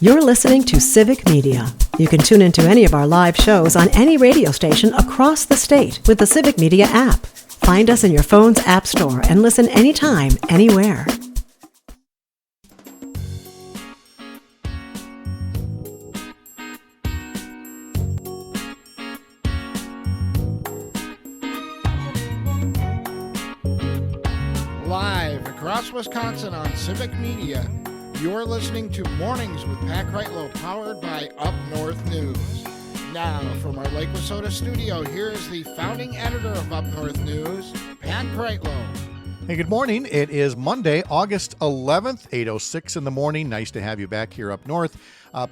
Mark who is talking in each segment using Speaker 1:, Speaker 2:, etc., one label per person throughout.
Speaker 1: You're listening to Civic Media. You can tune into any of our live shows on any radio station across the state with the Civic Media app. Find us in your phone's app store and listen anytime, anywhere.
Speaker 2: Live across Wisconsin on Civic Media, you're listening to Mornings with Pat Kreitlow, powered by Up North News. Now, from our Lake Wissota studio, here is the founding editor of Up North News, Pat Kreitlow.
Speaker 3: Hey, good morning. It is Monday, August 11th, 8:06 in the morning. Nice to have you back here up north.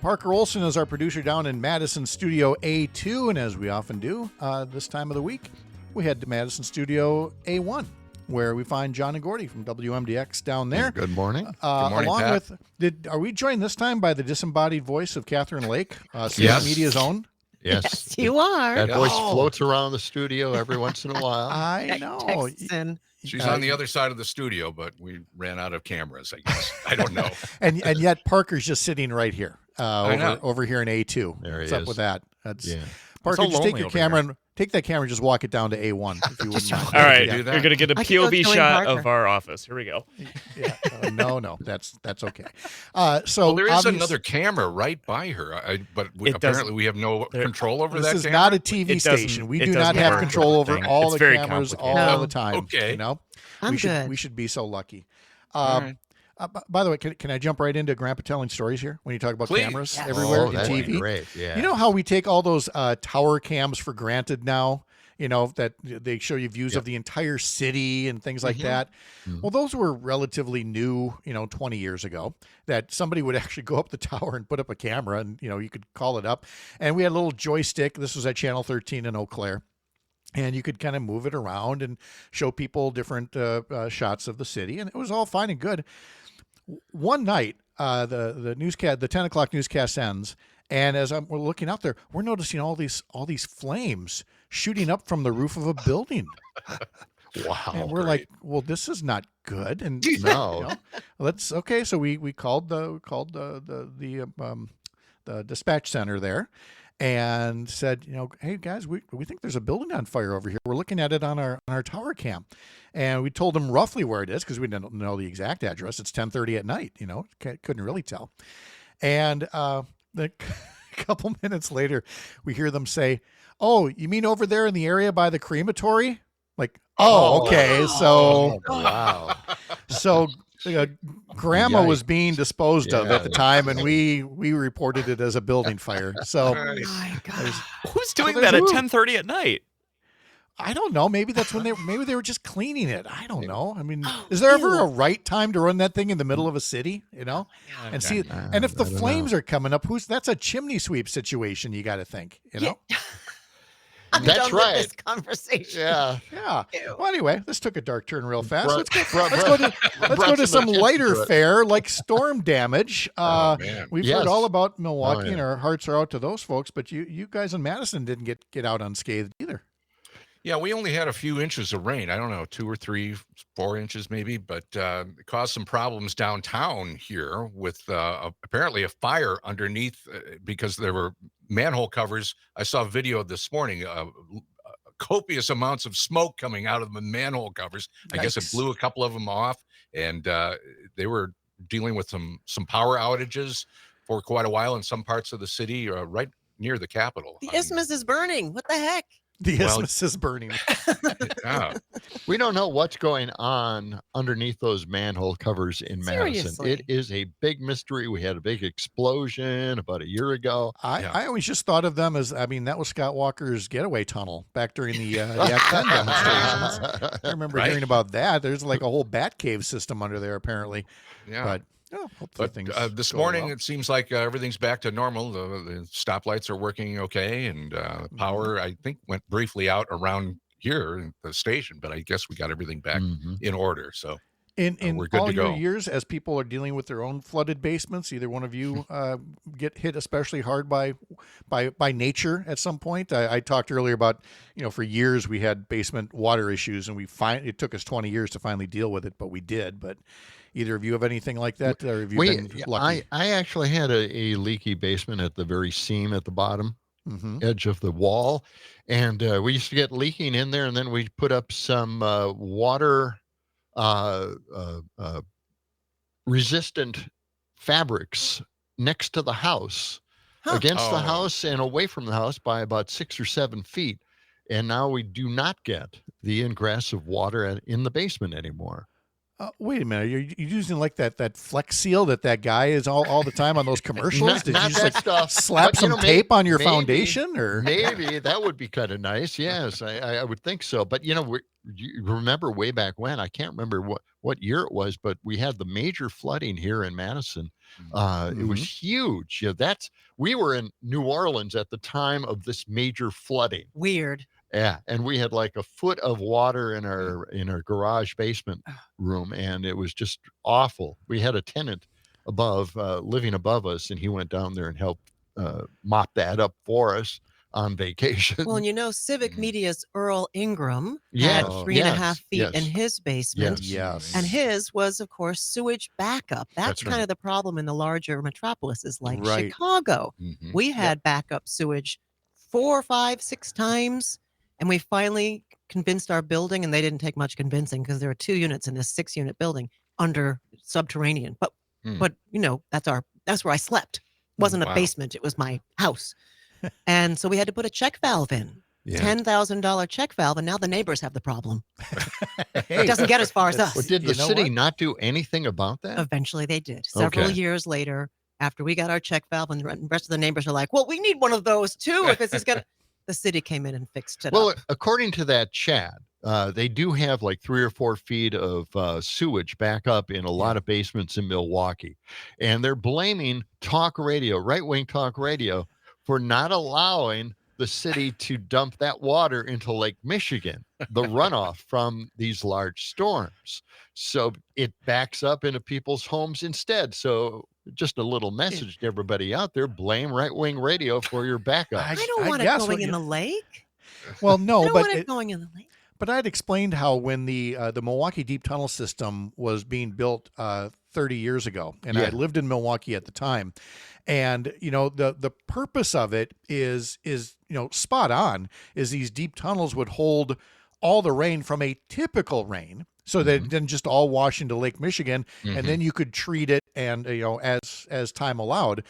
Speaker 3: Parker Olson is our producer down in Madison Studio A2, and as we often do this time of the week, we head to Madison Studio A1, where we find John and Gordy from WMDX down there.
Speaker 4: Good morning.
Speaker 3: Good morning, along
Speaker 4: Pat.
Speaker 3: are we joined this time by the disembodied voice of Catherine Lake, Civic Media's own?
Speaker 4: Yes,
Speaker 5: you are.
Speaker 4: That voice floats around the studio every once in a while.
Speaker 3: I know.
Speaker 6: She's on the other side of the studio, but we ran out of cameras, I guess. I don't know.
Speaker 3: and yet Parker's just sitting right here, over here in A2.
Speaker 4: There he
Speaker 3: What's
Speaker 4: is.
Speaker 3: up with that? That's
Speaker 4: Yeah.
Speaker 3: Parker,
Speaker 6: It's so
Speaker 3: just take
Speaker 6: lonely
Speaker 3: your
Speaker 6: over
Speaker 3: camera
Speaker 6: here.
Speaker 3: and take that camera and just walk it down to A1 if you wouldn't mind.
Speaker 7: All right,
Speaker 6: do that.
Speaker 7: you're going to get a
Speaker 5: I can go
Speaker 7: POV
Speaker 5: join
Speaker 7: shot
Speaker 5: Parker.
Speaker 7: of our office. Here we go.
Speaker 3: Yeah. No, that's okay. So
Speaker 6: Well, there is
Speaker 3: obvious-
Speaker 6: another camera right by her, but
Speaker 7: It
Speaker 6: apparently
Speaker 7: doesn't-
Speaker 6: we have no control over
Speaker 3: This
Speaker 6: that
Speaker 3: is
Speaker 6: camera.
Speaker 3: not a TV
Speaker 7: It doesn't-
Speaker 3: station. We
Speaker 7: it
Speaker 3: do not
Speaker 7: doesn't
Speaker 3: have
Speaker 7: work
Speaker 3: control
Speaker 7: with
Speaker 3: over
Speaker 7: the thing.
Speaker 3: all
Speaker 7: It's
Speaker 3: the
Speaker 7: very
Speaker 3: cameras all
Speaker 7: complicated.
Speaker 3: the time.
Speaker 6: Okay.
Speaker 3: You know,
Speaker 5: I'm good.
Speaker 3: we should be so lucky.
Speaker 6: All right.
Speaker 3: By the way, can I jump right into Grandpa telling stories here when you talk about
Speaker 6: Please.
Speaker 3: cameras
Speaker 5: Yes.
Speaker 3: everywhere
Speaker 4: Oh,
Speaker 3: in
Speaker 4: that'd be
Speaker 3: TV?
Speaker 4: great. Yeah.
Speaker 3: You know how we take all those tower cams for granted now? You know, that they show you views of the entire city and things like that. Well, those were relatively new, 20 years ago, that somebody would actually go up the tower and put up a camera and, you could call it up. And we had a little joystick. This was at Channel 13 in Eau Claire. And you could kind of move it around and show people different shots of the city. And it was all fine and good. One night, the newscast, the 10 o'clock newscast ends, and as we're looking out there, we're noticing all these flames shooting up from the roof of a building.
Speaker 4: Wow.
Speaker 3: And we're like, well, this is not good. And
Speaker 4: No.
Speaker 3: okay. So we called the dispatch center there and said, hey guys, we think there's a building on fire over here. We're looking at it on our tower cam. And we told them roughly where it is because we didn't know the exact address. It's 10:30 at night, couldn't really tell. And a couple minutes later, we hear them say, "Oh, you mean over there in the area by the crematory?" Like, oh, okay. So,
Speaker 4: Wow.
Speaker 3: so Grandma was being disposed of at the
Speaker 4: Yeah.
Speaker 3: time, and we reported it as a building fire. So
Speaker 5: My God.
Speaker 7: Who's doing
Speaker 3: So
Speaker 7: that at
Speaker 3: there's-
Speaker 7: 10:30 at night?
Speaker 3: I don't know. Maybe that's when they were just cleaning it. I don't know. I mean, is there ever a right time to run that thing in the middle of a city? And see, and if the
Speaker 4: I don't
Speaker 3: flames are coming up, that's a chimney sweep situation. You got to think,
Speaker 5: I'm
Speaker 4: That's
Speaker 5: done with
Speaker 4: right.
Speaker 5: this conversation.
Speaker 4: Yeah.
Speaker 3: Yeah.
Speaker 5: Ew.
Speaker 3: Well, anyway, this took a dark turn real fast.
Speaker 4: Brought-
Speaker 3: Let's
Speaker 4: brought-
Speaker 3: go
Speaker 4: brought
Speaker 3: to some
Speaker 4: some attention
Speaker 3: lighter
Speaker 4: to it.
Speaker 3: fare like storm damage.
Speaker 6: Man.
Speaker 3: We've
Speaker 4: Yes.
Speaker 3: heard all about Milwaukee,
Speaker 4: Oh, yeah.
Speaker 3: and our hearts are out to those folks. But you guys in Madison didn't get out unscathed either.
Speaker 6: Yeah, we only had a few inches of rain. I don't know, 2 or 3, 4 inches maybe, but it caused some problems downtown here with apparently a fire underneath because there were manhole covers. I saw a video this morning, copious amounts of smoke coming out of the manhole covers. I guess it
Speaker 3: Yikes.
Speaker 6: blew a couple of them off, and they were dealing with some power outages for quite a while in some parts of the city, right near the Capitol.
Speaker 5: The isthmus is burning. What the heck?
Speaker 3: The
Speaker 6: Well-
Speaker 3: isthmus is burning.
Speaker 6: Yeah.
Speaker 4: We don't know what's going on underneath those manhole covers in Madison.
Speaker 5: Seriously.
Speaker 4: It is a big mystery. We had a big explosion about a year ago.
Speaker 3: I always just thought of them as, that was Scott Walker's getaway tunnel back during the Act 10 demonstrations. I remember
Speaker 6: Right.
Speaker 3: hearing about that. There's like a whole bat cave system under there, apparently.
Speaker 6: Yeah.
Speaker 3: But hopefully
Speaker 6: But
Speaker 3: things
Speaker 6: this
Speaker 3: go
Speaker 6: morning,
Speaker 3: well.
Speaker 6: it seems like everything's back to normal. The stoplights are working okay, and power, I think, went briefly out around here in the station, but I guess we got everything back
Speaker 4: Mhm.
Speaker 6: in order. So
Speaker 3: In
Speaker 6: we're good
Speaker 3: all
Speaker 6: to
Speaker 3: your
Speaker 6: go.
Speaker 3: years, as people are dealing with their own flooded basements, either one of you get hit especially hard by nature at some point. I talked earlier about, for years we had basement water issues, and it took us 20 years to finally deal with it, but we did. But either of you have anything like that, or have you been lucky?
Speaker 4: I actually had a leaky basement at the very seam at the bottom edge of the wall, and we used to get leaking in there, and then we put up some water resistant fabrics next to the house, against the
Speaker 6: Oh.
Speaker 4: house and away from the house by about 6 or 7 feet. And now we do not get the ingress of water in the basement anymore.
Speaker 3: Wait a minute, you're using like that Flex Seal that guy is all the time on those commercials? Did
Speaker 4: Not
Speaker 3: you just
Speaker 4: that
Speaker 3: like
Speaker 4: stuff.
Speaker 3: slap
Speaker 4: But,
Speaker 3: some tape on your
Speaker 4: maybe-
Speaker 3: foundation, or
Speaker 4: Maybe that would be kind of nice. Yes, I would think so. But you remember way back when, I can't remember what year it was, but we had the major flooding here in Madison. It was huge. We were in New Orleans at the time of this major flooding.
Speaker 5: Weird.
Speaker 4: Yeah, and we had like a foot of water in our garage basement room, and it was just awful. We had a tenant above living above us, and he went down there and helped mop that up for us on vacation.
Speaker 5: Well, Civic Media's Earl Ingram
Speaker 4: Yes,
Speaker 5: had 3.5 feet
Speaker 4: yes.
Speaker 5: in his basement.
Speaker 3: yes,
Speaker 5: And his was, of course, sewage backup. That's
Speaker 6: right.
Speaker 5: kind of the problem in the larger metropolises like
Speaker 3: Right.
Speaker 5: Chicago.
Speaker 6: Mhm.
Speaker 5: We had backup sewage 4, 5, 6 times. And we finally convinced our building, and they didn't take much convincing because there are 2 units in this 6-unit building under subterranean. But that's where I slept. It wasn't a
Speaker 6: Wow.
Speaker 5: basement. It was my house. And so we had to put a check valve in.
Speaker 4: Yeah.
Speaker 5: $10,000 check valve, and now the neighbors have the problem.
Speaker 3: Hey,
Speaker 5: It doesn't get as far as us.
Speaker 4: But did the
Speaker 3: You know
Speaker 4: city
Speaker 3: what?
Speaker 4: not do anything about that?
Speaker 5: Eventually they did. Several
Speaker 4: Okay.
Speaker 5: years later, after we got our check valve, and the rest of the neighbors are like, well, we need one of those too if this is going to... The city came in and fixed it
Speaker 4: Well,
Speaker 5: up.
Speaker 4: according to that chat, they do have like 3 or 4 feet of sewage back up in a lot of basements in Milwaukee. And they're blaming talk radio, right-wing talk radio, for not allowing the city to dump that water into Lake Michigan, the runoff from these large storms. So it backs up into people's homes instead. So just a little message to everybody out there: blame right-wing radio for your backup.
Speaker 5: I don't want it
Speaker 3: guess
Speaker 5: going
Speaker 3: what
Speaker 5: in
Speaker 3: you-
Speaker 5: the lake.
Speaker 3: Well,
Speaker 5: I
Speaker 3: no,
Speaker 5: don't
Speaker 3: but
Speaker 5: want it going in the lake.
Speaker 3: But I'd explained how when the Milwaukee Deep Tunnel System was being built 30 years ago, and I lived in Milwaukee at the time, and the purpose of it is spot on. Is these deep tunnels would hold all the rain from a typical rain, so that it didn't just all wash into Lake Michigan, and then you could treat it, and as time allowed.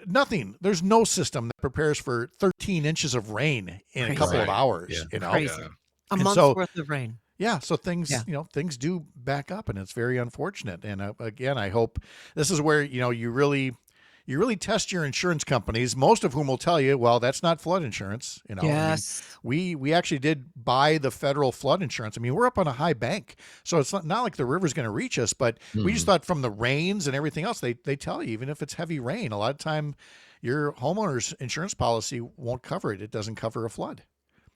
Speaker 3: Nothing. There's no system that prepares for 13 inches of rain in a couple of hours.
Speaker 5: Crazy. A
Speaker 3: And
Speaker 5: month's
Speaker 3: so-
Speaker 5: worth of rain.
Speaker 3: Yeah, so things things do back up, and it's very unfortunate. And again, I hope this is where you really test your insurance companies, most of whom will tell you, well, that's not flood insurance.
Speaker 5: Yes.
Speaker 3: We actually did buy the federal flood insurance. I mean, we're up on a high bank, so it's not like the river's going to reach us. But we just thought from the rains and everything else, they tell you, even if it's heavy rain, a lot of time your homeowner's insurance policy won't cover it. It doesn't cover a flood.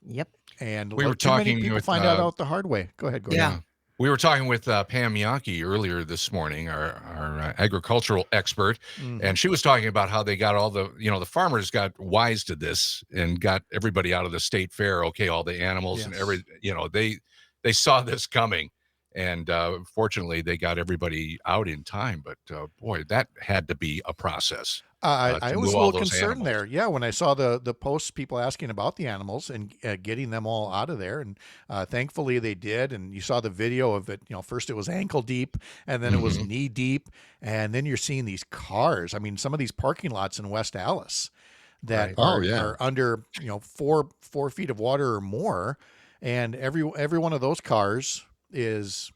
Speaker 5: Yep.
Speaker 3: And
Speaker 6: We were
Speaker 3: too many
Speaker 6: talking
Speaker 3: people
Speaker 6: with,
Speaker 3: find out the hard way. Go ahead, Gordy.
Speaker 5: Yeah.
Speaker 6: We were talking with Pam Yankee earlier this morning, our agricultural expert, and she was talking about how they got all the farmers got wise to this and got everybody out of the state fair. Okay, all the animals and they saw this coming, and fortunately they got everybody out in time. But boy, that had to be a process.
Speaker 3: I
Speaker 6: to
Speaker 3: was
Speaker 6: move
Speaker 3: a
Speaker 6: all
Speaker 3: little
Speaker 6: those
Speaker 3: concerned
Speaker 6: animals.
Speaker 3: there. Yeah, when I saw the posts, people asking about the animals and getting them all out of there, and thankfully they did. And you saw the video of it. First it was ankle deep, and then it was knee deep, and then you're seeing these cars. I mean, some of these parking lots in West Allis that are under 4 feet of water or more, and every one of those cars is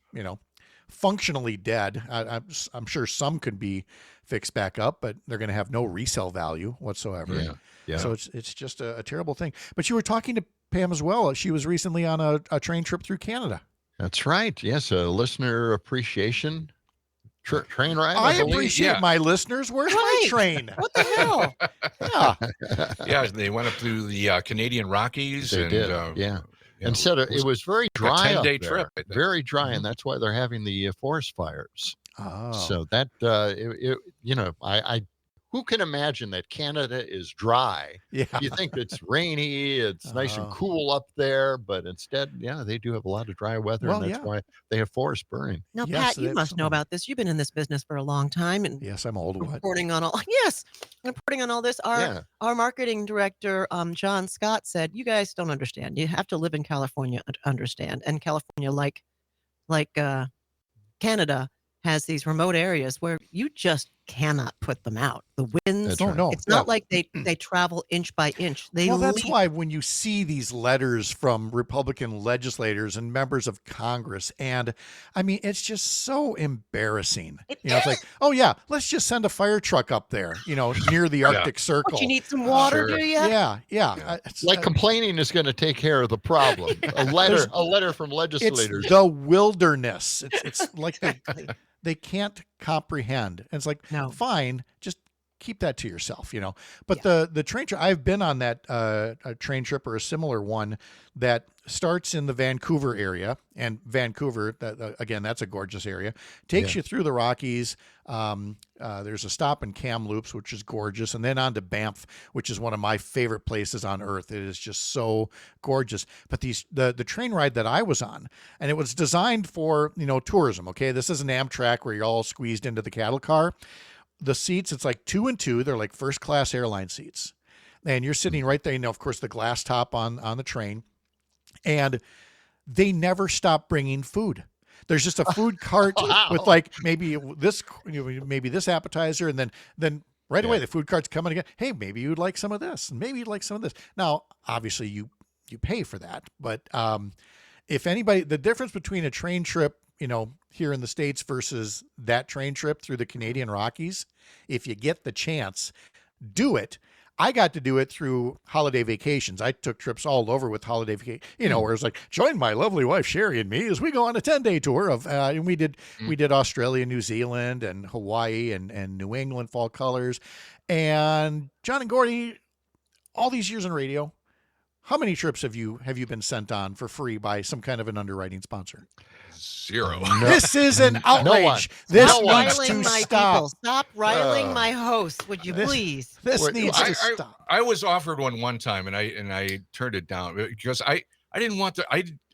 Speaker 3: functionally dead. I'm sure some could be fixed back up, but they're going to have no resale value whatsoever.
Speaker 4: Yeah.
Speaker 3: So it's just a terrible thing. But you were talking to Pam as well. She was recently on a train trip through Canada.
Speaker 4: That's right. Yes, a listener appreciation train ride.
Speaker 3: I
Speaker 4: believe.
Speaker 3: appreciate my listeners. Where's my train?
Speaker 5: What the hell?
Speaker 3: Yeah.
Speaker 6: Yeah, they went up through the Canadian Rockies,
Speaker 4: They
Speaker 6: and
Speaker 4: did. Instead of, it was very dry up
Speaker 6: 10-day
Speaker 4: there,
Speaker 6: trip, I think.
Speaker 4: very dry, and that's why they're having the forest fires.
Speaker 3: Oh.
Speaker 4: So that I who can imagine that Canada is dry?
Speaker 3: Yeah.
Speaker 4: You think it's rainy, it's nice and
Speaker 3: Oh.
Speaker 4: cool up there, but instead, yeah, they do have a lot of dry weather,
Speaker 3: Well,
Speaker 4: and that's
Speaker 3: yeah.
Speaker 4: why they have forests burning.
Speaker 5: Now,
Speaker 3: Yes,
Speaker 5: Pat,
Speaker 3: they
Speaker 5: you
Speaker 3: have
Speaker 5: must
Speaker 3: some
Speaker 5: know
Speaker 3: of 'em.
Speaker 5: about this. You've been in this business for a long time and
Speaker 3: Yes, I'm old. What?
Speaker 5: reporting on all. Yes, reporting on all this.
Speaker 4: Yeah.
Speaker 5: Our marketing director, John Scott, said, "You guys don't understand. You have to live in California to understand." And California, like Canada, has these remote areas where you just cannot put them out. The winds.
Speaker 4: That's
Speaker 3: Oh,
Speaker 4: right.
Speaker 3: no.
Speaker 5: It's
Speaker 3: Yeah.
Speaker 5: not like they travel inch by inch. They
Speaker 3: Well, that's
Speaker 5: leap.
Speaker 3: why when you see these letters from Republican legislators and members of Congress, and I mean, it's just so embarrassing. It's like, oh yeah, let's just send a fire truck up there, near the Arctic Circle.
Speaker 5: Don't you need some water,
Speaker 6: Sure.
Speaker 5: do you?
Speaker 3: Yeah.
Speaker 6: Yeah.
Speaker 3: It's,
Speaker 4: Like complaining is going to take care of the problem. A letter from legislators.
Speaker 3: it's the wilderness. It's like they can't comprehend. And it's like,
Speaker 5: No.
Speaker 3: fine, just keep that to yourself, But the train trip, I've been on that a train trip or a similar one that starts in the Vancouver area, and Vancouver, again, that's a gorgeous area. Takes you through the Rockies. There's a stop in Kamloops, which is gorgeous, and then on to Banff, which is one of my favorite places on earth. It is just so gorgeous. But the train ride that I was on, and it was designed for tourism. Okay, this is an Amtrak where you're all squeezed into the cattle car. The seats, it's like 2 and 2. They're like first class airline seats. And you're sitting right there, of course, the glass top on the train. And they never stop bringing food. There's just a food cart with like maybe this appetizer. And then right away, the food cart's coming again. Hey, maybe you'd like some of this. And maybe you'd like some of this. Now, obviously, you pay for that. But if anybody, the difference between a train trip, here in the States versus that train trip through the Canadian Rockies, if you get the chance, do it. I got to do it through holiday vacations. I took trips all over with holiday vacation, where it's like, join my lovely wife, Sherry, and me as we go on a 10-day tour of, and we did Australia, New Zealand, and Hawaii, and New England fall colors. And John and Gordy, all these years in radio, how many trips have you been sent on for free by some kind of an underwriting sponsor?
Speaker 6: 0.
Speaker 3: This is an outrage. This
Speaker 5: Stop
Speaker 3: needs
Speaker 5: riling
Speaker 3: to
Speaker 5: my
Speaker 3: stop.
Speaker 5: people. Stop riling my host, would you please?
Speaker 3: This
Speaker 4: Wait,
Speaker 3: needs to stop.
Speaker 6: I was offered one time, and I turned it down because I didn't want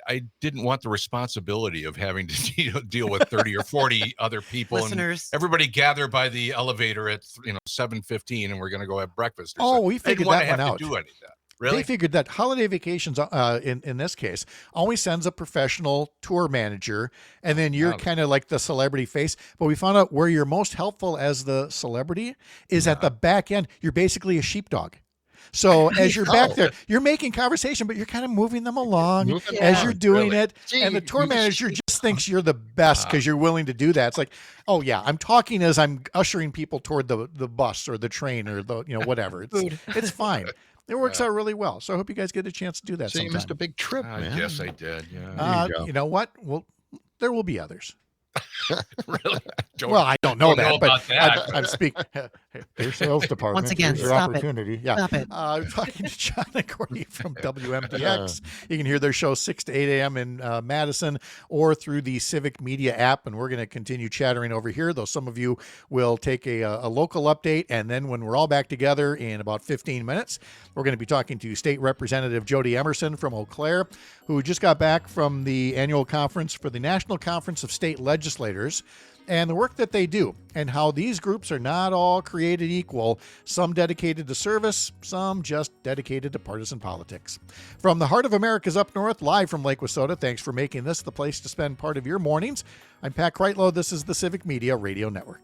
Speaker 6: I didn't want the responsibility of having to deal with 30 or 40 other people.
Speaker 5: Listeners.
Speaker 6: And everybody gather by the elevator at 7:15, and we're going to go have breakfast.
Speaker 3: Oh, we figured that one out.
Speaker 6: I didn't want to have to do any of that. Really?
Speaker 3: They figured that holiday vacations, in this case, always sends a professional tour manager, and then you're kind of like the celebrity face. But we found out where you're most helpful as the celebrity is at the back end. You're basically a sheepdog. So as you're back there, you're making conversation, but you're kind of moving them along as you're doing it. And the tour manager just thinks you're the best because you're willing to do that. It's like, oh yeah, I'm talking as I'm ushering people toward the bus or the train or the whatever. It's fine. It works out really well. So I hope you guys get a chance to do that
Speaker 4: So
Speaker 3: sometime.
Speaker 4: you missed a big trip, man.
Speaker 6: Yes, I did. Yeah.
Speaker 3: You know what? Well, there will be others.
Speaker 6: Really?
Speaker 3: Well, I don't know that, but
Speaker 6: about that.
Speaker 3: I'm speaking. Their sales department.
Speaker 5: Once again,
Speaker 3: Here's your
Speaker 5: stop it.
Speaker 3: opportunity. Yeah.
Speaker 5: Stop it.
Speaker 3: I'm talking to John and Gordy from WMDX. You can hear their show 6 to 8 a.m. in Madison or through the Civic Media app. And we're going to continue chattering over here, though some of you will take a local update. And then when we're all back together in about 15 minutes, we're going to be talking to State Representative Jody Emerson from Eau Claire, who just got back from the annual conference for the National Conference of State Legislators, and the work that they do, and how these groups are not all created equal, some dedicated to service, some just dedicated to partisan politics. From the heart of America's up north, live from Lake Wissota, thanks for making this the place to spend part of your mornings. I'm Pat Kreitlow. This is the Civic Media Radio Network.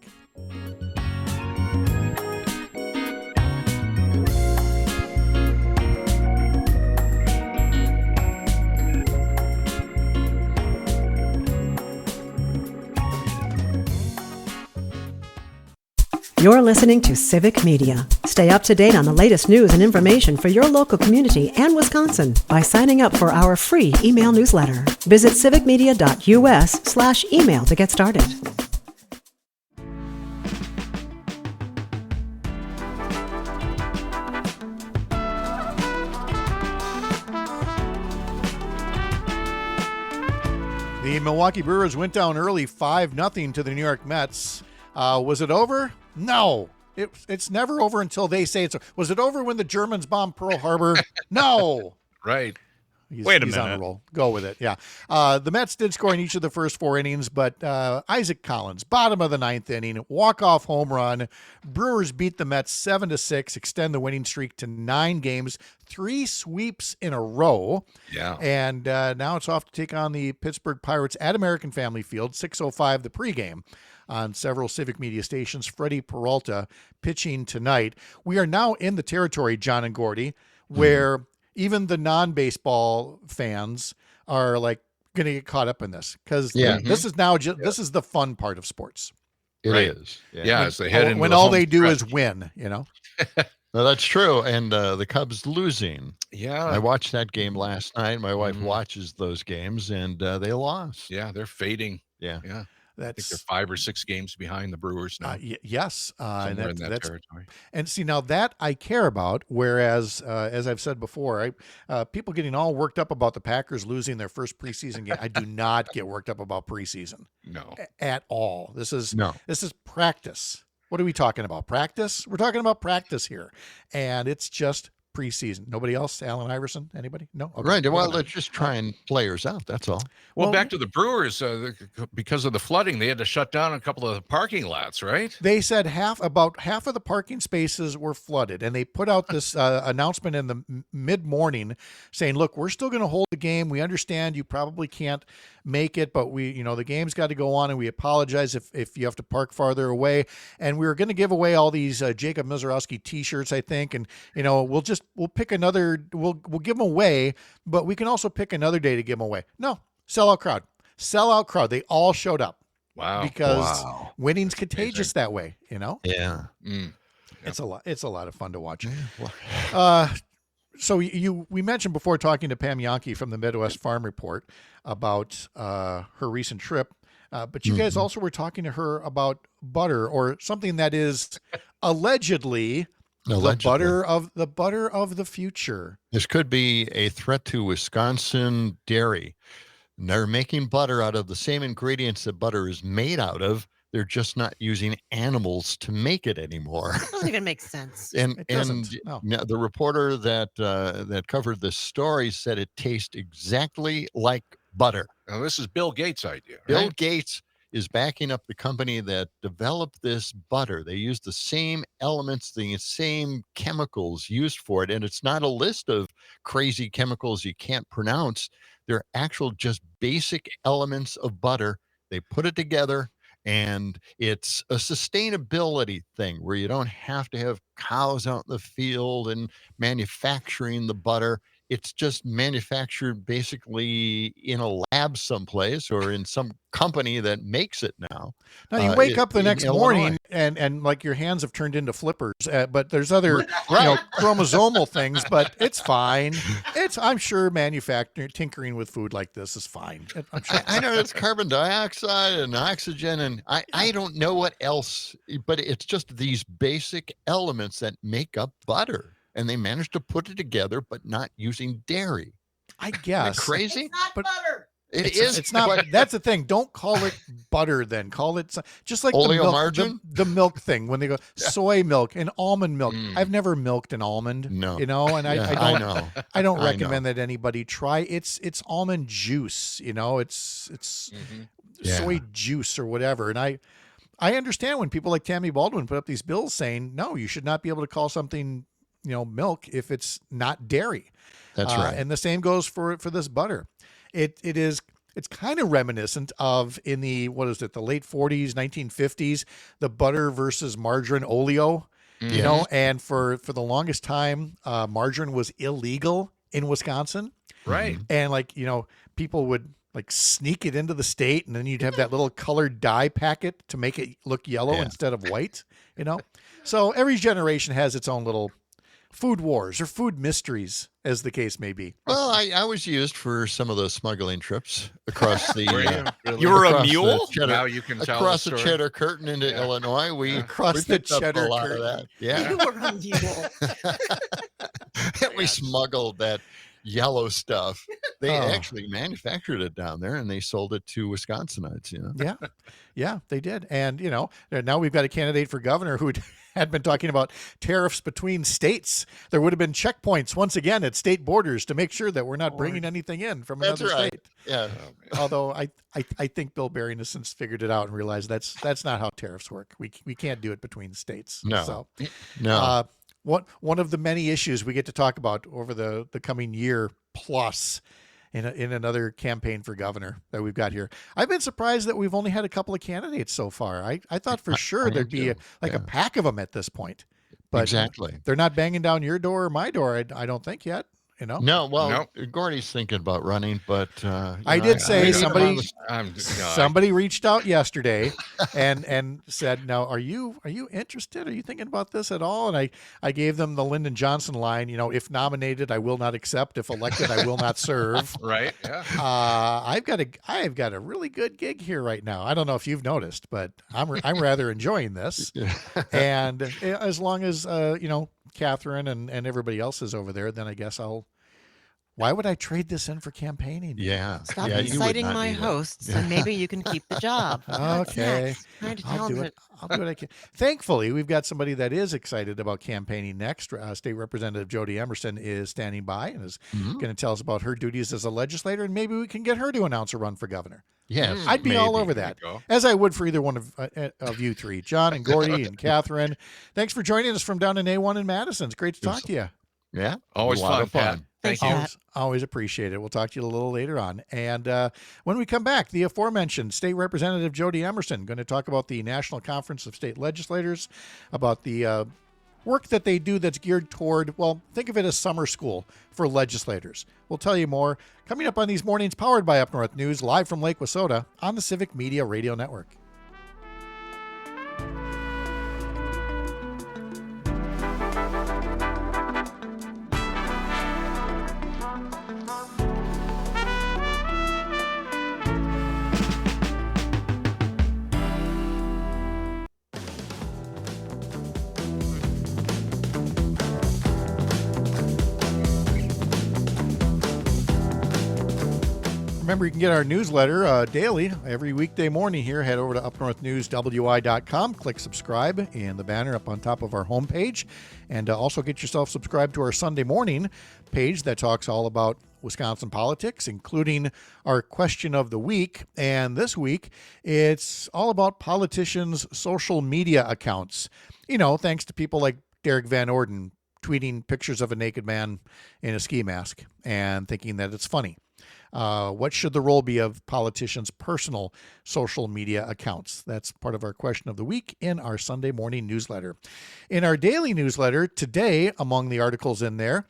Speaker 1: You're listening to Civic Media. Stay up to date on the latest news and information for your local community and Wisconsin by signing up for our free email newsletter. Visit civicmedia.us/email to get started.
Speaker 3: The Milwaukee Brewers went down early 5-0 to the New York Mets. Was it over? No. It's never over until they say it's over. Was it over when the Germans bombed Pearl Harbor? No.
Speaker 6: Right.
Speaker 7: Wait a
Speaker 3: He's on a
Speaker 7: minute.
Speaker 3: roll. Go with it. Yeah. The Mets did score in each of the first 4 innings, but Isaac Collins, bottom of the 9th inning, walk-off home run. Brewers beat the Mets 7-6, extend the winning streak to 9 games, 3 sweeps in a row.
Speaker 6: Yeah.
Speaker 3: And now it's off to take on the Pittsburgh Pirates at American Family Field, 6:05 the pregame on several Civic Media stations. Freddie Peralta pitching tonight. We are now in the territory, John and Gordy, where even the non-baseball fans are like going to get caught up in this because this is now this is the fun part of sports.
Speaker 4: It
Speaker 6: Right.
Speaker 4: is.
Speaker 6: Yeah, as they head into
Speaker 3: When
Speaker 6: the
Speaker 3: all
Speaker 6: home
Speaker 3: they do
Speaker 6: stretch.
Speaker 3: is win, you know.
Speaker 4: No, that's true. And the Cubs losing.
Speaker 6: Yeah.
Speaker 4: I watched that game last night. My wife watches those games, and they lost.
Speaker 6: Yeah, they're fading.
Speaker 4: Yeah.
Speaker 6: Yeah. I think they're
Speaker 3: That's
Speaker 6: 5 or 6 games behind the Brewers now.
Speaker 3: yes, and
Speaker 6: Somewhere in that
Speaker 3: that's
Speaker 6: territory.
Speaker 3: and see now that I care about. Whereas, as I've said before, people getting all worked up about the Packers losing their first preseason game. I do not get worked up about preseason
Speaker 6: No.
Speaker 3: at all. This is
Speaker 4: No.
Speaker 3: practice. What are we talking about? Practice? We're talking about practice here, and it's just preseason. Nobody else? Allen Iverson? Anybody? No. Okay.
Speaker 4: Right. Well,
Speaker 3: Moving on.
Speaker 4: they're just trying players out. That's all.
Speaker 6: Well,
Speaker 3: Well,
Speaker 6: back to the Brewers, because of the flooding, they had to shut down a couple of the parking lots, right?
Speaker 3: They said about half of the parking spaces were flooded, and they put out this announcement in the mid-morning saying, "Look, we're still going to hold the game. We understand you probably can't make it, but the game's got to go on, and we apologize if you have to park farther away. And we were going to give away all these Jacob Mizorowski T-shirts, I think, and we'll pick another. We'll give them away, but we can also pick another day to give them away. No, sellout crowd. They all showed up."
Speaker 6: Wow.
Speaker 3: Because
Speaker 4: Wow.
Speaker 3: winning's contagious that way,
Speaker 4: Yeah.
Speaker 6: Mm.
Speaker 3: It's a lot of fun to watch.
Speaker 4: Well,
Speaker 3: So we mentioned before talking to Pam Yankee from the Midwest Farm Report about her recent trip, but you guys also were talking to her about butter, or something that is allegedly the butter of the future.
Speaker 4: This could be a threat to Wisconsin dairy. And they're making butter out of the same ingredients that butter is made out of. They're just not using animals to make it anymore.
Speaker 5: Doesn't even make sense.
Speaker 4: And
Speaker 3: It doesn't, no.
Speaker 4: now the reporter that covered this story said it tastes exactly like butter.
Speaker 6: Now, this is Bill Gates' idea,
Speaker 4: Bill
Speaker 6: right?
Speaker 4: Gates is backing up the company that developed this butter. They use the same elements, the same chemicals used for it. And it's not a list of crazy chemicals you can't pronounce. They're actual just basic elements of butter. They put it together, and it's a sustainability thing where you don't have to have cows out in the field and manufacturing the butter. It's just manufactured basically in a lab someplace or in some company that makes it now.
Speaker 3: Now you wake up the
Speaker 4: in
Speaker 3: next
Speaker 4: Illinois.
Speaker 3: morning and like your hands have turned into flippers, but there's other
Speaker 4: Right.
Speaker 3: chromosomal things, but it's fine. I'm sure tinkering with food like this is fine. I'm sure.
Speaker 4: I know it's carbon dioxide and oxygen, and I don't know what else, but it's just these basic elements that make up butter. And they managed to put it together, but not using dairy.
Speaker 3: I
Speaker 4: Isn't that
Speaker 3: guess
Speaker 4: crazy?
Speaker 3: but
Speaker 5: butter.
Speaker 3: it's not.
Speaker 4: but-
Speaker 3: That's the thing. Don't call it butter. Then call it just like the
Speaker 4: Oleo
Speaker 3: milk,
Speaker 4: margarine?
Speaker 3: the milk thing when they go soy milk and almond milk.
Speaker 6: Mm.
Speaker 3: I've never milked an almond.
Speaker 4: No.
Speaker 3: and
Speaker 4: Yeah,
Speaker 3: I don't.
Speaker 4: know.
Speaker 3: I don't
Speaker 4: I
Speaker 3: recommend that anybody try. It's almond juice. It's
Speaker 6: Mhm.
Speaker 3: soy juice or whatever. And I understand when people like Tammy Baldwin put up these bills saying, no, you should not be able to call something, milk if it's not dairy.
Speaker 4: That's right.
Speaker 3: And the same goes for this butter. It's kind of reminiscent of in the late 40s, 1950s, the butter versus margarine oleo, and for the longest time, margarine was illegal in Wisconsin.
Speaker 6: Right.
Speaker 3: And people would sneak it into the state, and then you'd have that little colored dye packet to make it look yellow
Speaker 4: Yeah.
Speaker 3: instead of white, So every generation has its own little food wars or food mysteries, as the case may be.
Speaker 4: Well, I was used for some of those smuggling trips across the
Speaker 6: Were you? Really?
Speaker 7: You were a
Speaker 4: across the
Speaker 7: mule?
Speaker 4: cheddar-
Speaker 6: Now you can tell
Speaker 4: across
Speaker 6: the
Speaker 4: the
Speaker 6: story.
Speaker 4: cheddar curtain into
Speaker 6: Yeah.
Speaker 4: Illinois. We
Speaker 3: Across
Speaker 4: we
Speaker 3: the
Speaker 4: picked up
Speaker 3: cheddar
Speaker 4: a lot
Speaker 3: curtain.
Speaker 4: of that. Yeah.
Speaker 5: You were a mule.
Speaker 4: We smuggled that yellow stuff. They
Speaker 3: Oh.
Speaker 4: actually manufactured it down there, and they sold it to Wisconsinites.
Speaker 3: Yeah, they did. And, now we've got a candidate for governor who had been talking about tariffs between states. There would have been checkpoints once again at state borders to make sure that we're not bringing anything in from
Speaker 4: That's
Speaker 3: another
Speaker 4: right.
Speaker 3: state.
Speaker 4: Yeah.
Speaker 3: Although I think Bill Barry has since figured it out and realized that's not how tariffs work. We can't do it between states.
Speaker 4: No.
Speaker 3: So,
Speaker 4: No.
Speaker 3: one of the many issues we get to talk about over the coming year plus in another campaign for governor that we've got here. I've been surprised that we've only had a couple of candidates so far. I thought for sure there'd be a pack of them at this point, but
Speaker 4: exactly.
Speaker 3: they're not banging down your door or my door. I don't think yet.
Speaker 4: No, well,
Speaker 6: No.
Speaker 4: Gordy's thinking about running, but
Speaker 3: I did say
Speaker 6: I'm
Speaker 3: somebody reached out yesterday and said, "Now, are you interested? Are you thinking about this at all?" And I gave them the Lyndon Johnson line. If nominated, I will not accept. If elected, I will not serve.
Speaker 6: right. Yeah.
Speaker 3: I've got a really good gig here right now. I don't know if you've noticed, but I'm rather enjoying this. And as long as Catherine and everybody else is over there, then I guess why would I trade this in for campaigning?
Speaker 4: Yeah.
Speaker 5: Stop
Speaker 4: yeah, you would
Speaker 5: inciting
Speaker 4: not
Speaker 5: my
Speaker 4: need it.
Speaker 5: hosts, and maybe you can keep the job. What's
Speaker 3: Okay.
Speaker 5: next? Trying to
Speaker 3: I'll
Speaker 5: tell
Speaker 3: do
Speaker 5: them
Speaker 3: it. I'll do what I can. Thankfully, we've got somebody that is excited about campaigning next. State Representative Jody Emerson is standing by and is going to tell us about her duties as a legislator, and maybe we can get her to announce a run for governor.
Speaker 4: Yes.
Speaker 3: I'd be all
Speaker 4: maybe.
Speaker 3: over that, as I would for either one of you three, John and Gordy and Catherine. Thanks for joining us from down in A1 in Madison. It's great to talk to you.
Speaker 4: Yeah.
Speaker 6: Always
Speaker 4: a lot
Speaker 6: fun,
Speaker 4: of fun.
Speaker 6: Pat. Thank
Speaker 5: Thanks,
Speaker 6: you.
Speaker 5: Pat.
Speaker 3: Always appreciate it. We'll talk to you a little later on. And when we come back, the aforementioned State Representative Jody Emerson going to talk about the National Conference of State Legislators, about the work that they do that's geared toward, well, think of it as summer school for legislators. We'll tell you more coming up on these mornings powered by Up North News, live from Lake Wissota on the Civic Media Radio Network. Remember, you can get our newsletter daily every weekday morning here. Head over to upnorthnewswi.com, click subscribe in the banner up on top of our homepage, and also get yourself subscribed to our Sunday morning page that talks all about Wisconsin politics, including our question of the week. And this week, it's all about politicians' social media accounts. Thanks to people like Derek Van Orden tweeting pictures of a naked man in a ski mask and thinking that it's funny. What should the role be of politicians' personal social media accounts? That's part of our question of the week in our Sunday morning newsletter. In our daily newsletter today, among the articles in there,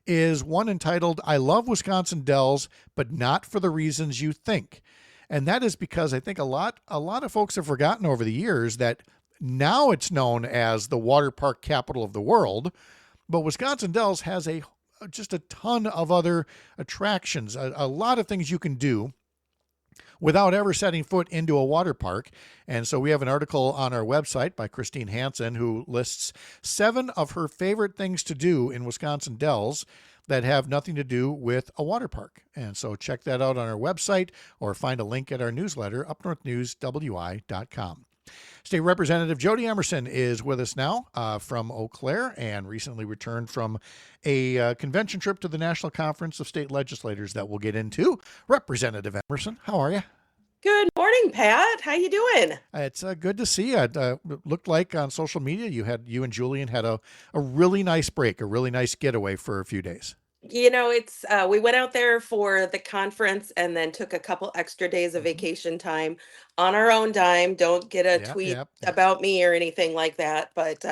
Speaker 3: is one entitled, "I love Wisconsin Dells, but not for the reasons you think." And that is because I think a lot of folks have forgotten over the years that now it's known as the water park capital of the world, but Wisconsin Dells has just a ton of other attractions, a lot of things you can do without ever setting foot into a water park. And so we have an article on our website by Christine Hansen, who lists 7 of her favorite things to do in Wisconsin Dells that have nothing to do with a water park. And so check that out on our website or find a link at our newsletter, upnorthnewswi.com. State Representative Jody Emerson is with us now from Eau Claire and recently returned from a convention trip to the National Conference of State Legislators that we'll get into. Representative Emerson, how are you?
Speaker 8: Good morning, Pat. How you doing?
Speaker 3: It's good to see you. It looked like on social media you and Julian had a really nice break, a really nice getaway for a few days.
Speaker 8: It's we went out there for the conference and then took a couple extra days of
Speaker 3: Mhm.
Speaker 8: vacation time on our own dime. Don't get a
Speaker 3: Yeah,
Speaker 8: tweet
Speaker 3: yeah.
Speaker 8: about me or anything like that, but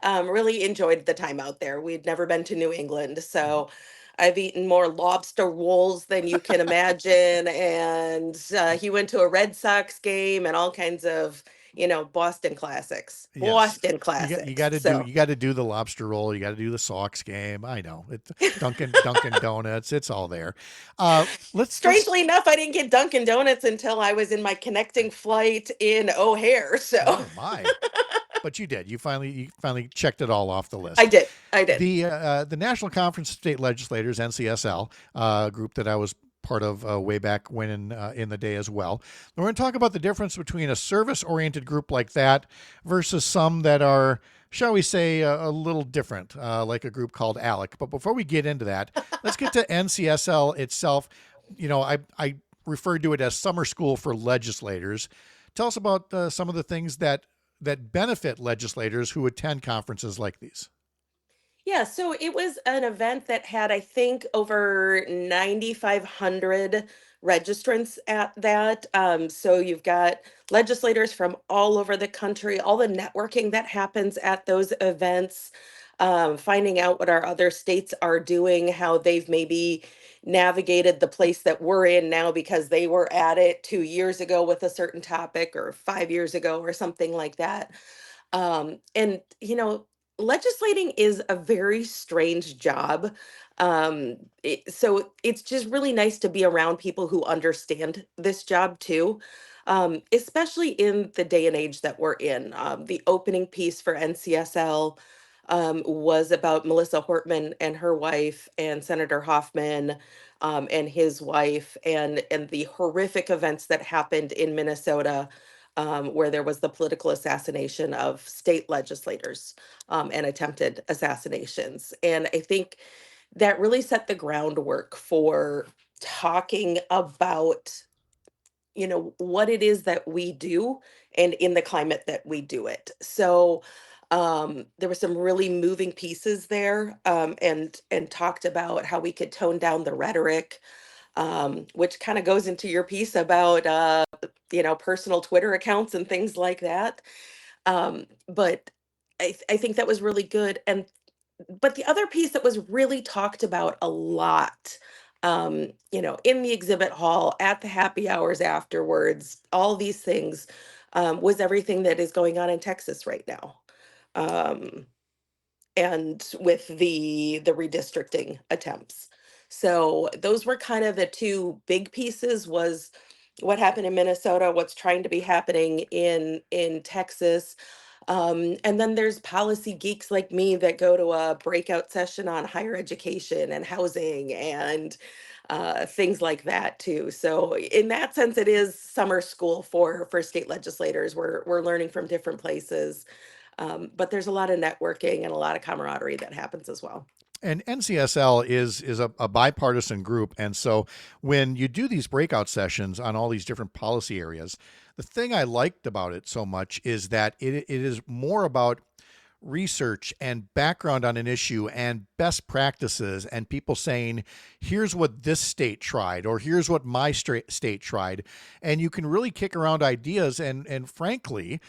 Speaker 8: really enjoyed the time out there. We'd never been to New England, so I've eaten more lobster rolls than you can imagine. And he went to a Red Sox game and all kinds of, Boston classics.
Speaker 3: Yes.
Speaker 8: Boston classics.
Speaker 3: You got to
Speaker 8: So-
Speaker 3: do the lobster roll. You got to do the Sox game. I know it. Dunkin' Donuts. It's all there. Let's
Speaker 8: Strangely enough, I didn't get Dunkin' Donuts until I was in my connecting flight in O'Hare. So
Speaker 3: Oh my! but you did. You finally checked it all off the list.
Speaker 8: I did.
Speaker 3: The National Conference of State Legislators, NCSL, group that I was part of way back when in the day as well. We're going to talk about the difference between a service-oriented group like that versus some that are, shall we say, a little different, like a group called ALEC. But before we get into that, let's get to NCSL itself. You know, I referred to it as summer school for legislators. Tell us about some of the things that benefit legislators who attend conferences like these.
Speaker 8: Yeah, so it was an event that had, I think, over 9,500 registrants at that. So you've got legislators from all over the country, all the networking that happens at those events, finding out what our other states are doing, how they've maybe navigated the place that we're in now because they were at it 2 years ago with a certain topic or 5 years ago or something like that. And, legislating is a very strange job. So it's just really nice to be around people who understand this job too, especially in the day and age that we're in. The opening piece for NCSL was about Melissa Hortman and her wife, and Senator Hoffman and his wife, and the horrific events that happened in Minnesota, where there was the political assassination of state legislators and attempted assassinations. And I think that really set the groundwork for talking about, what it is that we do and in the climate that we do it. So there were some really moving pieces there, and talked about how we could tone down the rhetoric, which kind of goes into your piece about personal Twitter accounts and things like that. But I think that was really good. But the other piece that was really talked about a lot, in the exhibit hall, at the happy hours afterwards, all these things, was everything that is going on in Texas right now. Um, and with the redistricting attempts. So those were kind of the two big pieces, was what happened in Minnesota, what's trying to be happening in Texas. And then there's policy geeks like me that go to a breakout session on higher education and housing and things like that too. So in that sense, it is summer school for state legislators. We're learning from different places, but there's a lot of networking and a lot of camaraderie that happens as well.
Speaker 3: And NCSL is a bipartisan group. And so when you do these breakout sessions on all these different policy areas, the thing I liked about it so much is that it is more about research and background on an issue and best practices and people saying, here's what this state tried, or here's what my state tried. And you can really kick around ideas. And frankly,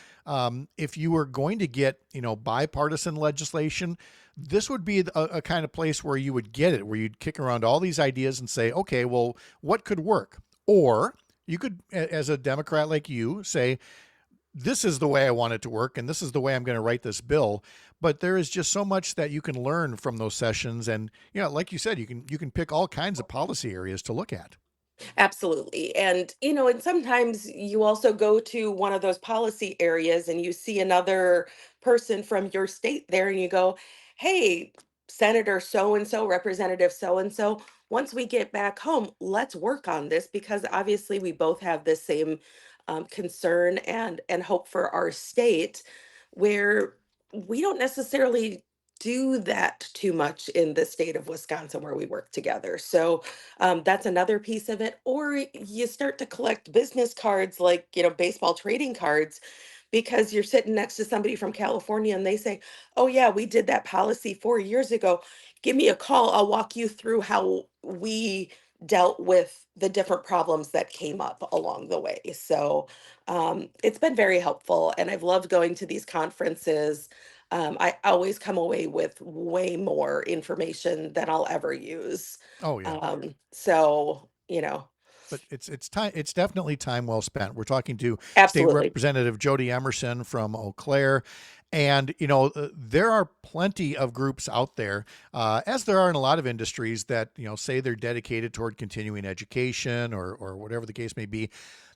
Speaker 3: if you were going to get, bipartisan legislation, this would be a kind of place where you would get it, where you'd kick around all these ideas and say, okay, well, what could work? Or you could, as a Democrat like you, say, this is the way I want it to work, and this is the way I'm going to write this bill. But there is just so much that you can learn from those sessions. And, like you said, you can pick all kinds of policy areas to look at.
Speaker 8: Absolutely. And sometimes you also go to one of those policy areas and you see another person from your state there and you go, hey, Senator so and so, Representative so and so, once we get back home, let's work on this, because obviously we both have the same concern and hope for our state, where we don't necessarily do that too much in the state of Wisconsin where we work together. So that's another piece of it. Or you start to collect business cards, like, baseball trading cards, because you're sitting next to somebody from California and they say, oh, yeah, we did that policy 4 years ago. Give me a call. I'll walk you through how we dealt with the different problems that came up along the way. So it's been very helpful. And I've loved going to these conferences. I always come away with way more information than I'll ever use.
Speaker 3: Oh, yeah.
Speaker 8: So,
Speaker 3: But it's time. It's definitely time well spent. We're talking to State
Speaker 8: absolutely.
Speaker 3: Representative Jody Emerson from Eau Claire, and there are plenty of groups out there, as there are in a lot of industries, that say they're dedicated toward continuing education or whatever the case may be.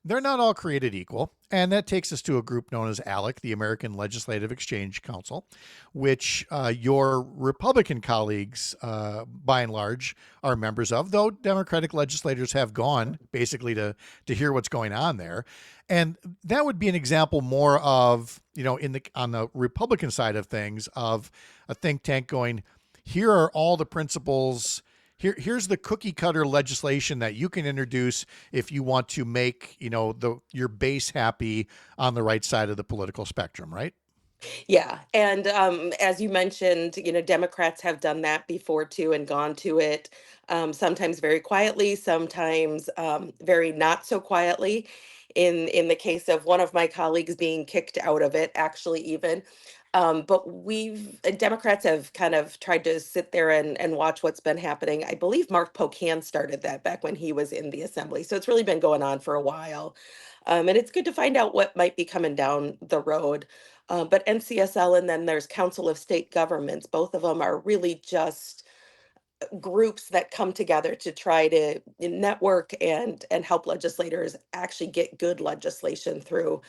Speaker 3: they're not all created equal. And that takes us to a group known as ALEC, the American Legislative Exchange Council, which your Republican colleagues, by and large, are members of, though Democratic legislators have gone basically to hear what's going on there. And that would be an example more of, on the Republican side of things, of a think tank going, here are all the principles. Here's the cookie cutter legislation that you can introduce if you want to make, your base happy on the right side of the political spectrum, right?
Speaker 8: Yeah. And as you mentioned, Democrats have done that before too and gone to it, sometimes very quietly, sometimes very not so quietly. In the case of one of my colleagues being kicked out of it, actually, even. But Democrats have kind of tried to sit there and watch what's been happening. I believe Mark Pocan started that back when he was in the assembly. So it's really been going on for a while. And it's good to find out what might be coming down the road. But NCSL, and then there's Council of State Governments. Both of them are really just groups that come together to try to network and help legislators actually get good legislation through,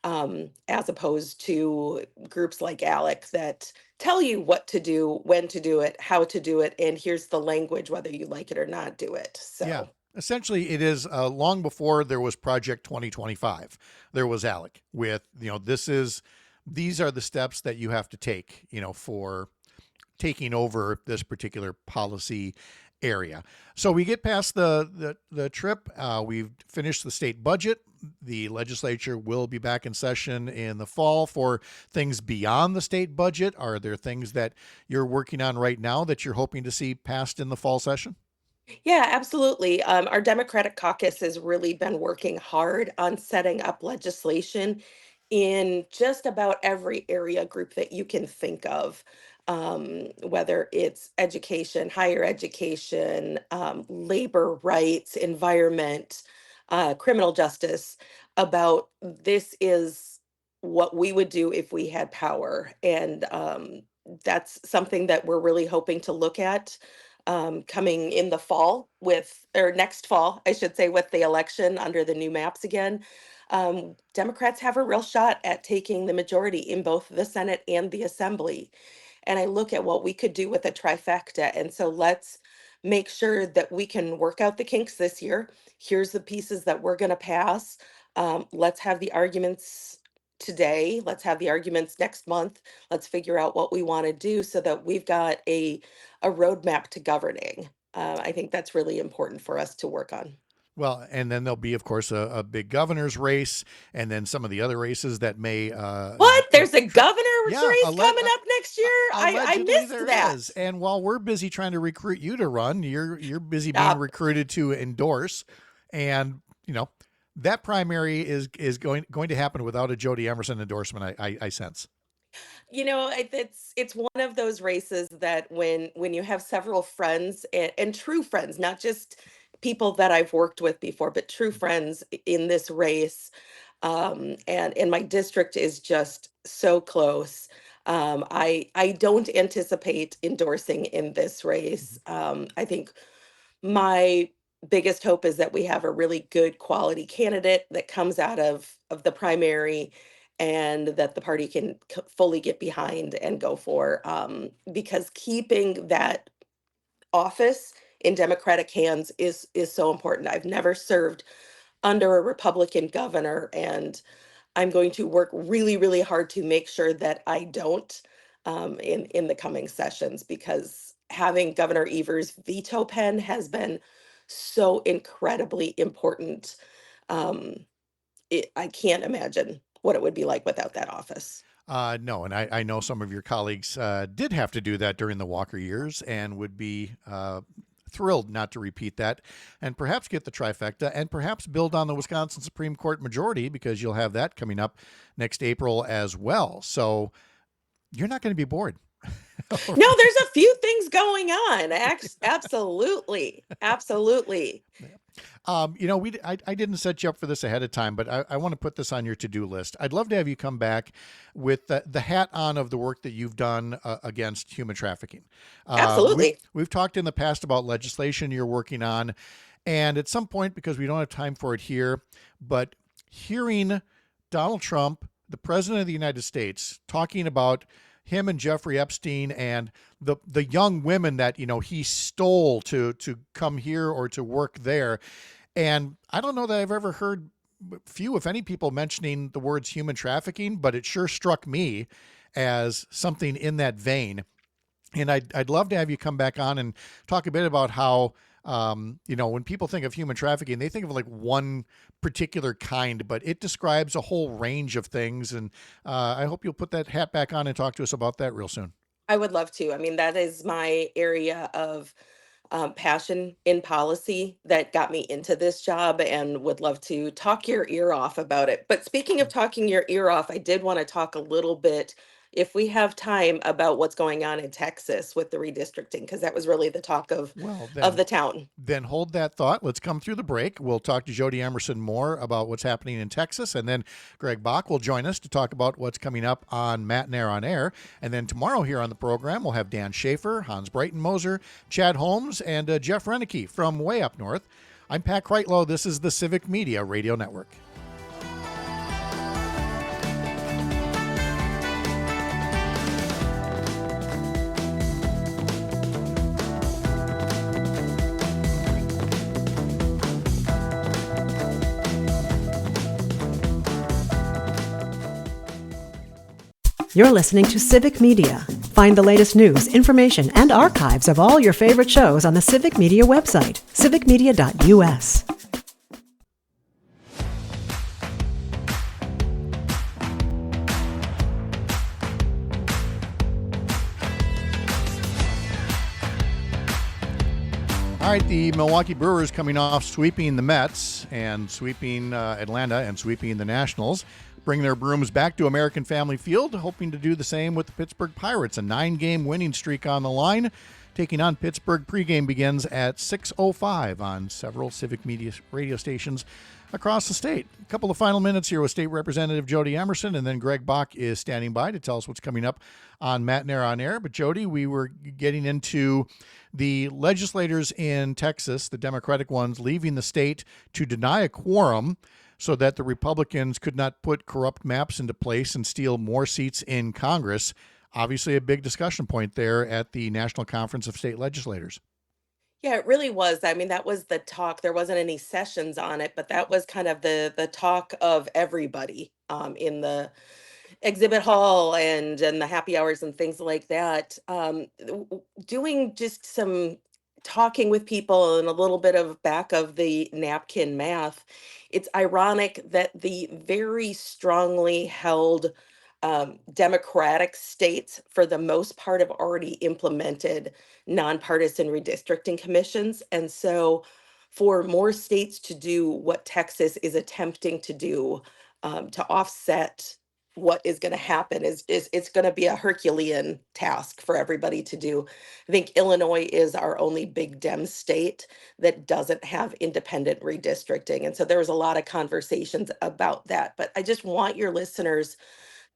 Speaker 8: as opposed to groups like ALEC that tell you what to do, when to do it, how to do it, and here's the language, whether you like it or not, do it. So.
Speaker 3: Yeah. Essentially, it is long before there was Project 2025. There was ALEC with, these are the steps that you have to take, for taking over this particular policy area. So we get past the trip. We've finished the state budget. The legislature will be back in session in the fall for things beyond the state budget. Are there things that you're working on right now that you're hoping to see passed in the fall session?
Speaker 8: Yeah, absolutely. Our Democratic caucus has really been working hard on setting up legislation in just about every area group that you can think of, whether it's education, higher education, labor rights, environment, criminal justice, about this is what we would do if we had power. And that's something that we're really hoping to look at, coming in the fall or next fall, I should say, with the election under the new maps again. Democrats have a real shot at taking the majority in both the Senate and the Assembly. And I look at what we could do with a trifecta. And so let's make sure that we can work out the kinks this year. Here's the pieces that we're going to pass. Let's have the arguments today. Let's have the arguments next month. Let's figure out what we want to do so that we've got a roadmap to governing. I think that's really important for us to work on.
Speaker 3: Well, and then there'll be, of course, a big governor's race, and then some of the other races that may.
Speaker 8: What? There's a governor's race coming up next year? I missed that.
Speaker 3: Is. And while we're busy trying to recruit you to run, you're busy being recruited to endorse, and that primary is going to happen without a Jody Emerson endorsement. I sense.
Speaker 8: It's one of those races that when you have several friends and true friends, not just people that I've worked with before, but true friends in this race, and my district is just so close. I don't anticipate endorsing in this race. I think my biggest hope is that we have a really good quality candidate that comes out of the primary, and that the party can fully get behind and go for, because keeping that office in Democratic hands is so important. I've never served under a Republican governor, and I'm going to work really, really hard to make sure that I don't, in the coming sessions, because having Governor Evers' veto pen has been so incredibly important. I can't imagine what it would be like without that office.
Speaker 3: No, and I know some of your colleagues did have to do that during the Walker years and would be thrilled not to repeat that, and perhaps get the trifecta, and perhaps build on the Wisconsin Supreme Court majority, because you'll have that coming up next April as well. So you're not going to be bored.
Speaker 8: No, there's a few things going on. Absolutely. Absolutely.
Speaker 3: I didn't set you up for this ahead of time, but I want to put this on your to-do list. I'd love to have you come back with the hat on of the work that you've done against human trafficking.
Speaker 8: Absolutely.
Speaker 3: We've talked in the past about legislation you're working on, And at some point, because we don't have time for it here, but hearing Donald Trump, the president of the United States, talking about him and Jeffrey Epstein and the young women that he stole to come here or to work there. And I don't know that I've ever heard few, if any, people mentioning the words human trafficking, but it sure struck me as something in that vein. And I'd love to have you come back on and talk a bit about how, when people think of human trafficking, they think of like one particular kind, but it describes a whole range of things. And I hope you'll put that hat back on and talk to us about that real soon.
Speaker 8: I would love to. I mean, that is my area of passion in policy that got me into this job, and would love to talk your ear off about it. But speaking of talking your ear off, I did want to talk a little bit, if we have time, about what's going on in Texas with the redistricting, because that was really the talk
Speaker 3: Well,
Speaker 8: of
Speaker 3: then
Speaker 8: the town.
Speaker 3: then hold that thought. Let's come through the break. We'll talk to Jody Emerson more about what's happening in Texas, and then Greg Bach will join us to talk about what's coming up on Matt and Air on Air. And then tomorrow here on the program, we'll have Dan Schaefer, Hans Breitenmoser, Chad Holmes, and Jeff Renicky from way up north. I'm Pat Kreitlow. This is the Civic Media Radio Network.
Speaker 1: You're listening to Civic Media. Find the latest news, information, and archives of all your favorite shows on the Civic Media website, civicmedia.us.
Speaker 3: All right, the Milwaukee Brewers coming off sweeping the Mets and sweeping Atlanta and sweeping the Nationals, bring their brooms back to American Family Field, hoping to do the same with the Pittsburgh Pirates. A 9-game winning streak on the line. Taking on Pittsburgh, pregame begins at 6:05 on several Civic Media radio stations across the state. A couple of final minutes here with State Representative Jody Emerson, and then Greg Bach is standing by to tell us what's coming up on Matt and Air on Air. But Jody, we were getting into the legislators in Texas, the Democratic ones, leaving the state to deny a quorum so that the Republicans could not put corrupt maps into place and steal more seats in Congress. Obviously a big discussion point there at the National Conference of State Legislators.
Speaker 8: Yeah, it really was. I mean, that was the talk. There wasn't any sessions on it, but that was kind of the talk of everybody in the exhibit hall and the happy hours and things like that. Doing just some talking with people and a little bit of back of the napkin math. It's ironic that the very strongly held Democratic states, for the most part, have already implemented nonpartisan redistricting commissions. And so, for more states to do what Texas is attempting to do, to offset what is going to happen, is it's going to be a Herculean task for everybody to do. I think Illinois is our only big Dem state that doesn't have independent redistricting. And so there was a lot of conversations about that. But I just want your listeners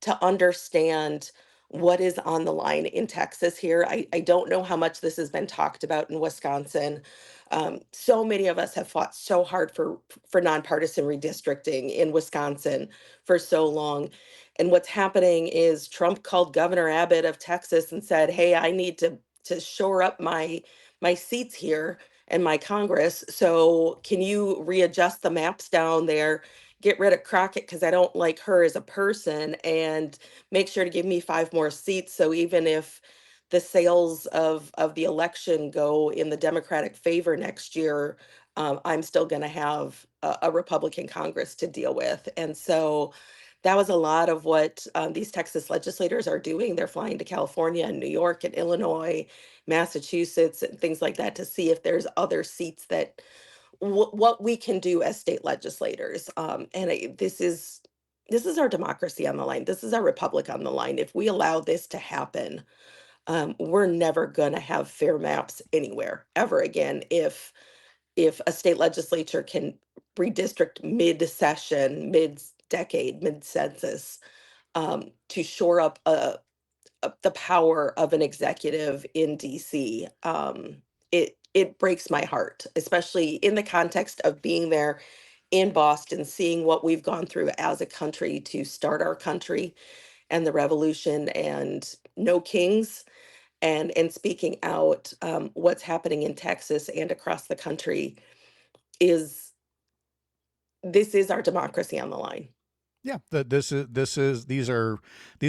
Speaker 8: to understand what is on the line in Texas here. I don't know how much this has been talked about in Wisconsin. So many of us have fought so hard for nonpartisan redistricting in Wisconsin for so long. And what's happening is Trump called Governor Abbott of Texas and said, "Hey, I need to shore up my seats here and my Congress. So can you readjust the maps down there? Get rid of Crockett because I don't like her as a person, and make sure to give me 5 more seats. So even if the sales of the election go in the Democratic favor next year, I'm still going to have a Republican Congress to deal with." And so that was a lot of what these Texas legislators are doing. They're flying to California and New York and Illinois, Massachusetts, and things like that to see if there's other seats that what we can do as state legislators. This is our democracy on the line. This is our republic on the line. If we allow this to happen, we're never going to have fair maps anywhere ever again. If a state legislature can redistrict mid-session, mid-decade, mid-census, to shore up the power of an executive in DC, it it breaks my heart, especially in the context of being there in Boston, seeing what we've gone through as a country to start our country and the revolution and no kings and speaking out. What's happening in Texas and across the country is this is our democracy on the line.
Speaker 3: Yeah, these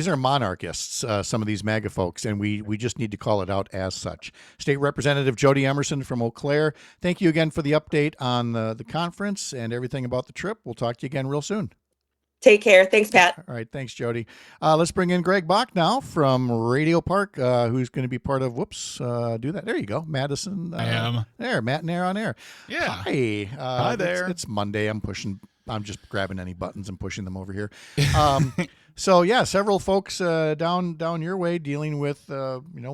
Speaker 3: are monarchists, some of these MAGA folks, and we just need to call it out as such. State Representative Jody Emerson from Eau Claire, thank you again for the update on the conference and everything about the trip. We'll talk to you again real soon.
Speaker 8: Take care. Thanks, Pat.
Speaker 3: All right, thanks, Jody. Let's bring in Greg Bach now from Radio Park, who's going to be part of. Do that. There you go, Madison.
Speaker 9: I am
Speaker 3: there. Matt and Air on Air.
Speaker 9: Yeah.
Speaker 3: Hi.
Speaker 9: Hi there.
Speaker 3: It's Monday. I'm just grabbing any buttons and pushing them over here. So yeah, several folks down your way dealing with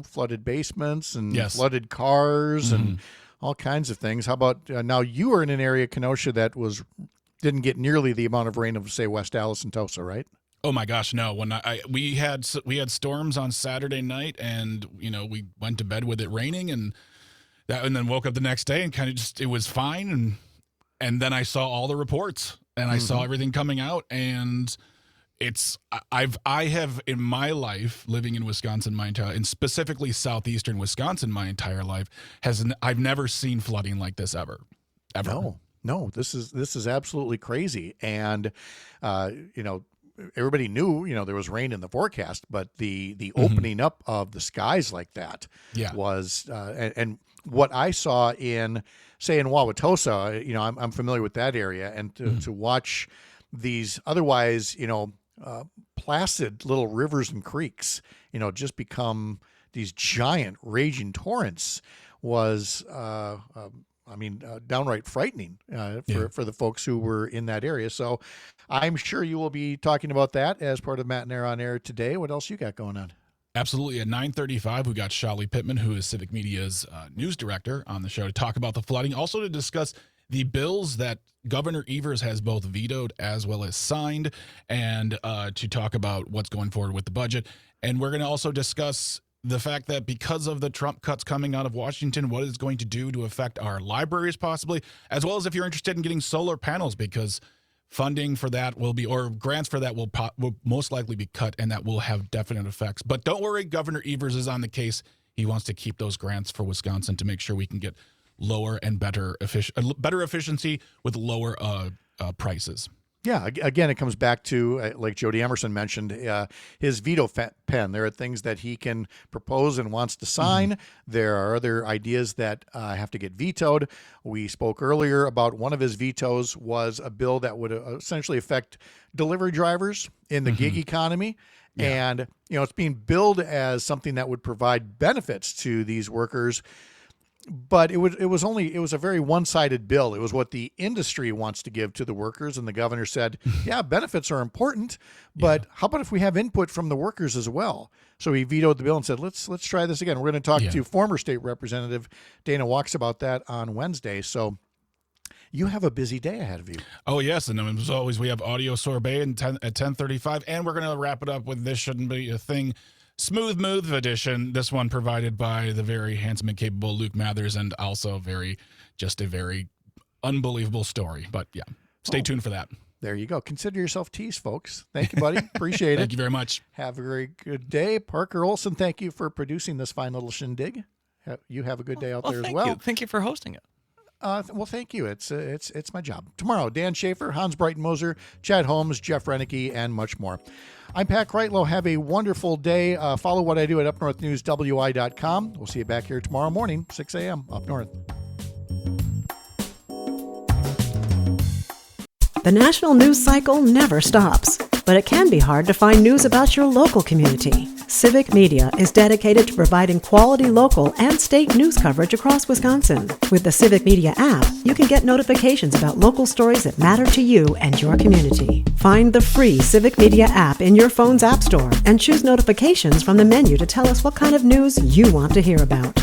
Speaker 3: flooded basements and flooded cars and all kinds of things. How about now? You are in an area, Kenosha, that didn't get nearly the amount of rain of, say, West Dallas and Tulsa, right?
Speaker 9: Oh my gosh, no! When we had storms on Saturday night, and we went to bed with it raining, and then woke up the next day and kind of it was fine, and then I saw all the reports and I saw everything coming out, and I have in my life living in Wisconsin my entire, and specifically southeastern Wisconsin my entire life, I've never seen flooding like this ever.
Speaker 3: No, this is absolutely crazy. And, everybody knew, there was rain in the forecast, but the opening up of the skies like that was, and what I saw in Wauwatosa, I'm familiar with that area, and to watch these otherwise, placid little rivers and creeks, just become these giant raging torrents was, downright frightening for the folks who were in that area. So I'm sure you will be talking about that as part of Matt and Air on Air today. What else you got going on?
Speaker 9: Absolutely. At 9:35, we got Shali Pittman, who is Civic Media's news director, on the show to talk about the flooding, also to discuss the bills that Governor Evers has both vetoed as well as signed, and to talk about what's going forward with the budget. And we're going to also discuss the fact that because of the Trump cuts coming out of Washington, what it's going to do to affect our libraries possibly, as well as if you're interested in getting solar panels, because funding for that will be, or grants for that will most likely be cut, and that will have definite effects. But don't worry, Governor Evers is on the case. He wants to keep those grants for Wisconsin to make sure we can get lower and better efficiency with lower prices.
Speaker 3: Yeah, again, it comes back to, like Jody Emerson mentioned, his veto pen. There are things that he can propose and wants to sign. There are other ideas that have to get vetoed. We spoke earlier about one of his vetoes was a bill that would essentially affect delivery drivers in the gig economy. Yeah. And, it's being billed as something that would provide benefits to these workers. But it was a very one-sided bill. It was what the industry wants to give to the workers, and the governor said, "Yeah, benefits are important, but how about if we have input from the workers as well?" So he vetoed the bill and said, "Let's try this again." We're going to talk to former state representative Dana Walks about that on Wednesday. So you have a busy day ahead of you.
Speaker 9: Oh yes, and as always, we have audio sorbet at 10:35, and we're going to wrap it up with This Shouldn't Be a Thing. Smooth Move edition. This one provided by the very handsome and capable Luke Mathers, and also a very unbelievable story. But yeah, stay tuned for that.
Speaker 3: There you go. Consider yourself teased, folks. Thank you, buddy. Appreciate it.
Speaker 9: Thank you very much.
Speaker 3: Have a very good day. Parker Olson, thank you for producing this fine little shindig. You have a good day out there as well.
Speaker 7: Thank you for hosting it.
Speaker 3: Well, thank you. It's my job. Tomorrow, Dan Schaefer, Hans Breitenmoser, Chad Holmes, Jeff Renicky, and much more. I'm Pat Kreitlow. Have a wonderful day. Follow what I do at upnorthnewswi.com. We'll see you back here tomorrow morning, 6 a.m. up north.
Speaker 1: The national news cycle never stops, but it can be hard to find news about your local community. Civic Media is dedicated to providing quality local and state news coverage across Wisconsin. With the Civic Media app, you can get notifications about local stories that matter to you and your community. Find the free Civic Media app in your phone's app store and choose notifications from the menu to tell us what kind of news you want to hear about.